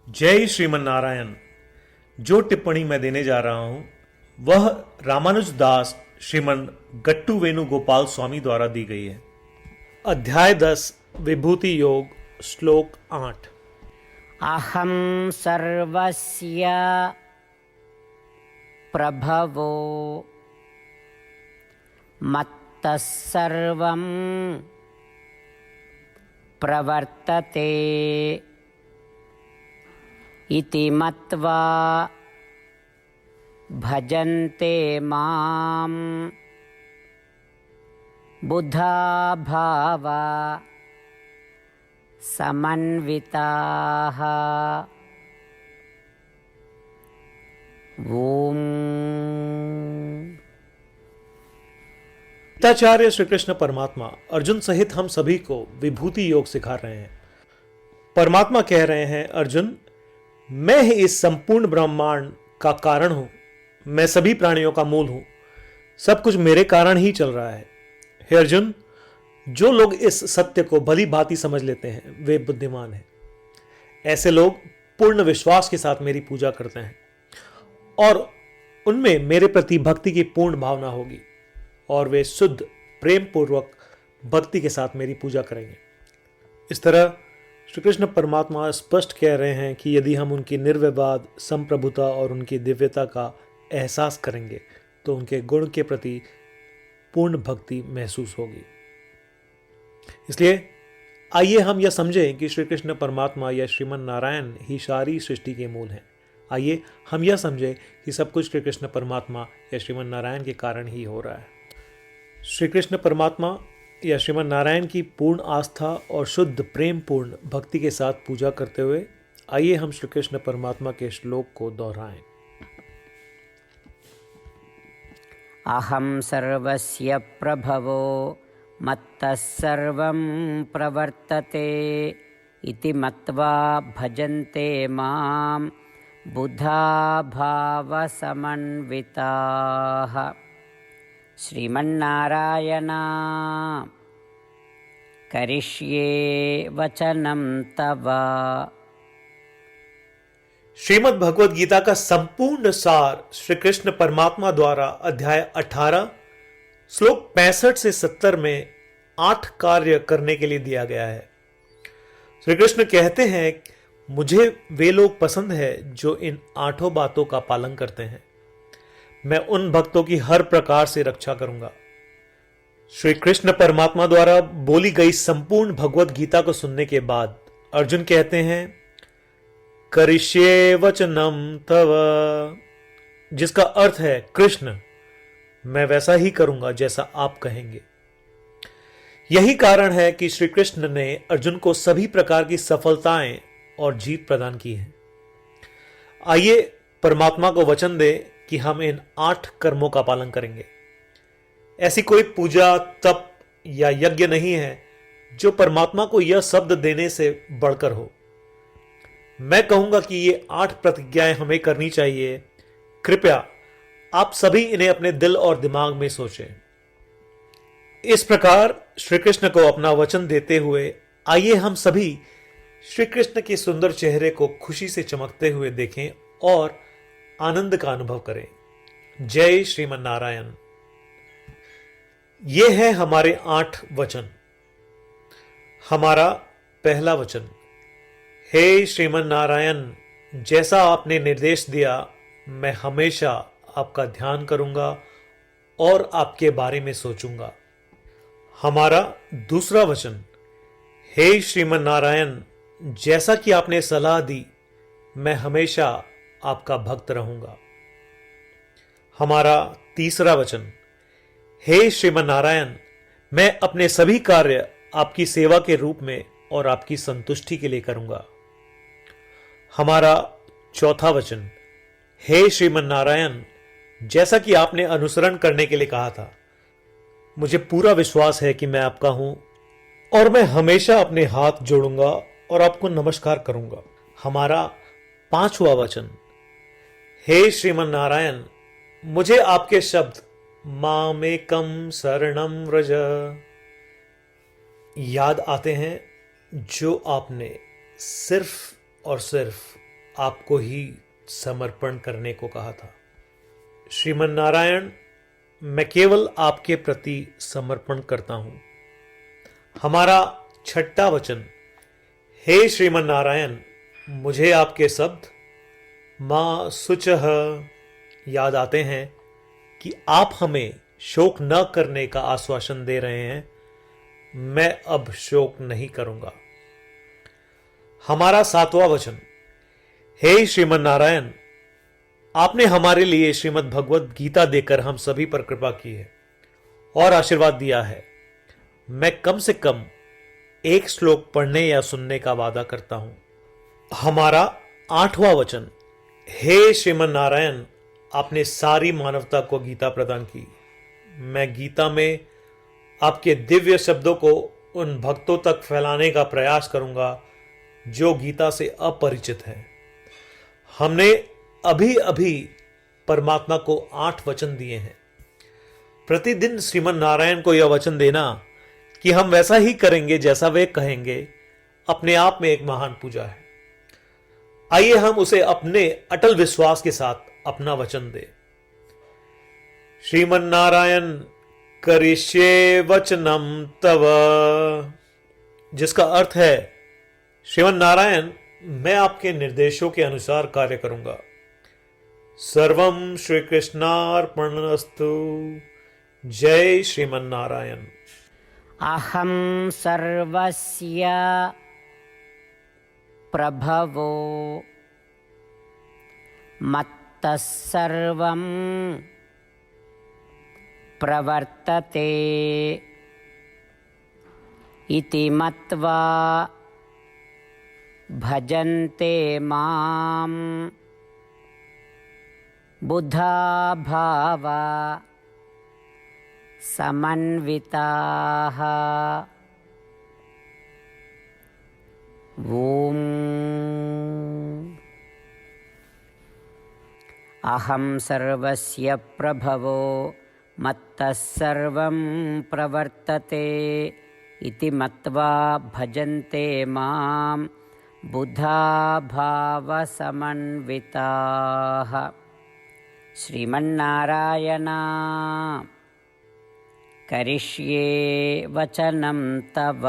जय श्रीमन नारायण। जो टिप्पणी मैं देने जा रहा हूं वह रामानुज दास श्रीमन गट्टू वेणुगोपाल स्वामी द्वारा दी गई है। अध्याय 10 विभूति योग श्लोक 8। अहं सर्वस्य प्रभवो मत्तः सर्वं प्रवर्तते इति मत्वा भजन्ते मां बुधा भावा समन्विताः। ओम। गीताचार्य श्री कृष्ण परमात्मा अर्जुन सहित हम सभी को विभूति योग सिखा रहे हैं। परमात्मा कह रहे हैं, अर्जुन, मैं ही इस संपूर्ण ब्रह्मांड का कारण हूं, मैं सभी प्राणियों का मूल हूं, सब कुछ मेरे कारण ही चल रहा है। हे अर्जुन, जो लोग इस सत्य को भली भांति समझ लेते हैं वे बुद्धिमान हैं। ऐसे लोग पूर्ण विश्वास के साथ मेरी पूजा करते हैं और उनमें मेरे प्रति भक्ति की पूर्ण भावना होगी और वे शुद्ध प्रेम पूर्वक भक्ति के साथ मेरी पूजा करेंगे। इस तरह श्री कृष्ण परमात्मा स्पष्ट कह रहे हैं कि यदि हम उनकी निर्विवाद संप्रभुता और उनकी दिव्यता का एहसास करेंगे तो उनके गुण के प्रति पूर्ण भक्ति महसूस होगी। इसलिए आइए हम यह समझें कि श्री कृष्ण परमात्मा या श्रीमन नारायण ही सारी सृष्टि के मूल हैं। आइए हम यह समझें कि सब कुछ श्री कृष्ण परमात्मा या श्रीमन नारायण के कारण ही हो रहा है। श्री कृष्ण परमात्मा या श्रीमन नारायण की पूर्ण आस्था और शुद्ध प्रेम पूर्ण भक्ति के साथ पूजा करते हुए आइए हम श्री कृष्ण परमात्मा के श्लोक को दोहराएं। अहं सर्वस्य प्रभवो मत्तः सर्वं प्रवर्तते इति मत्वा भजन्ते मां बुधा भावसमन्विताः। श्रीमन्नारायण करिष्ये वचनं तव। श्रीमद् भगवद गीता का संपूर्ण सार श्री कृष्ण परमात्मा द्वारा अध्याय 18 श्लोक 65 से 70 में 8 कार्य करने के लिए दिया गया है। श्री कृष्ण कहते हैं, मुझे वे लोग पसंद है जो इन 8 बातों का पालन करते हैं। मैं उन भक्तों की हर प्रकार से रक्षा करूंगा। श्री कृष्ण परमात्मा द्वारा बोली गई संपूर्ण भगवद गीता को सुनने के बाद अर्जुन कहते हैं, करिष्ये वचनम तव, जिसका अर्थ है, कृष्ण, मैं वैसा ही करूंगा जैसा आप कहेंगे। यही कारण है कि श्री कृष्ण ने अर्जुन को सभी प्रकार की सफलताएं और जीत प्रदान की है। आइए परमात्मा को वचन दे कि हम इन 8 कर्मों का पालन करेंगे। ऐसी कोई पूजा, तप या यज्ञ नहीं है जो परमात्मा को यह शब्द देने से बढ़कर हो। मैं कहूंगा कि ये 8 प्रतिज्ञाएं हमें करनी चाहिए। कृपया आप सभी इन्हें अपने दिल और दिमाग में सोचें। इस प्रकार श्री कृष्ण को अपना वचन देते हुए आइए हम सभी श्री कृष्ण के सुंदर चेहरे को खुशी से चमकते हुए देखें और आनंद का अनुभव करें। जय श्रीमन नारायण। ये है हमारे 8 वचन। हमारा पहला वचन, हे श्रीमन नारायण, जैसा आपने निर्देश दिया मैं हमेशा आपका ध्यान करूंगा और आपके बारे में सोचूंगा। हमारा दूसरा वचन, हे श्रीमन नारायण, जैसा कि आपने सलाह दी मैं हमेशा आपका भक्त रहूंगा। हमारा तीसरा वचन, हे श्रीमन नारायण, मैं अपने सभी कार्य आपकी सेवा के रूप में और आपकी संतुष्टि के लिए करूंगा। हमारा चौथा वचन, हे श्रीमन नारायण, जैसा कि आपने अनुसरण करने के लिए कहा था, मुझे पूरा विश्वास है कि मैं आपका हूं और मैं हमेशा अपने हाथ जोड़ूंगा और आपको नमस्कार करूंगा। हमारा पांचवा वचन, हे श्रीमन नारायण, मुझे आपके शब्द मामेकम शरणम व्रज याद आते हैं जो आपने सिर्फ और सिर्फ आपको ही समर्पण करने को कहा था। श्रीमन नारायण, मैं केवल आपके प्रति समर्पण करता हूं। हमारा छठा वचन, हे श्रीमन नारायण, मुझे आपके शब्द मां शुचः याद आते हैं कि आप हमें शोक न करने का आश्वासन दे रहे हैं। मैं अब शोक नहीं करूंगा। हमारा सातवां वचन, हे श्रीमन नारायण, आपने हमारे लिए श्रीमद् भगवत गीता देकर हम सभी पर कृपा की है और आशीर्वाद दिया है। मैं कम से कम एक श्लोक पढ़ने या सुनने का वादा करता हूं। हमारा आठवां वचन, हे श्रीमन नारायण, आपने सारी मानवता को गीता प्रदान की। मैं गीता में आपके दिव्य शब्दों को उन भक्तों तक फैलाने का प्रयास करूंगा जो गीता से अपरिचित हैं। हमने अभी अभी परमात्मा को 8 वचन दिए हैं। प्रतिदिन श्रीमन नारायण को यह वचन देना कि हम वैसा ही करेंगे जैसा वे कहेंगे, अपने आप में एक महान पूजा है। आइए हम उसे अपने अटल विश्वास के साथ अपना वचन दें। श्रीमन नारायण करिष्ये वचनम तव, जिसका अर्थ है, श्रीमन नारायण, मैं आपके निर्देशों के अनुसार कार्य करूंगा। सर्वम श्री कृष्णार्पणमस्तु। जय श्रीमन नारायण। अहं सर्वस्य प्रभवो मत्तः सर्वं प्रवर्तते इति मत्वा भजन्ते मां बुधा भावा समन्विताः। ॐ अहं सर्वस्य प्रभवो मत्तः सर्वं प्रवर्तते इति मत्वा भजन्ते मां बुधा भावसमन्विताः। श्रीमन्नारायण करिष्ये वचनं तव।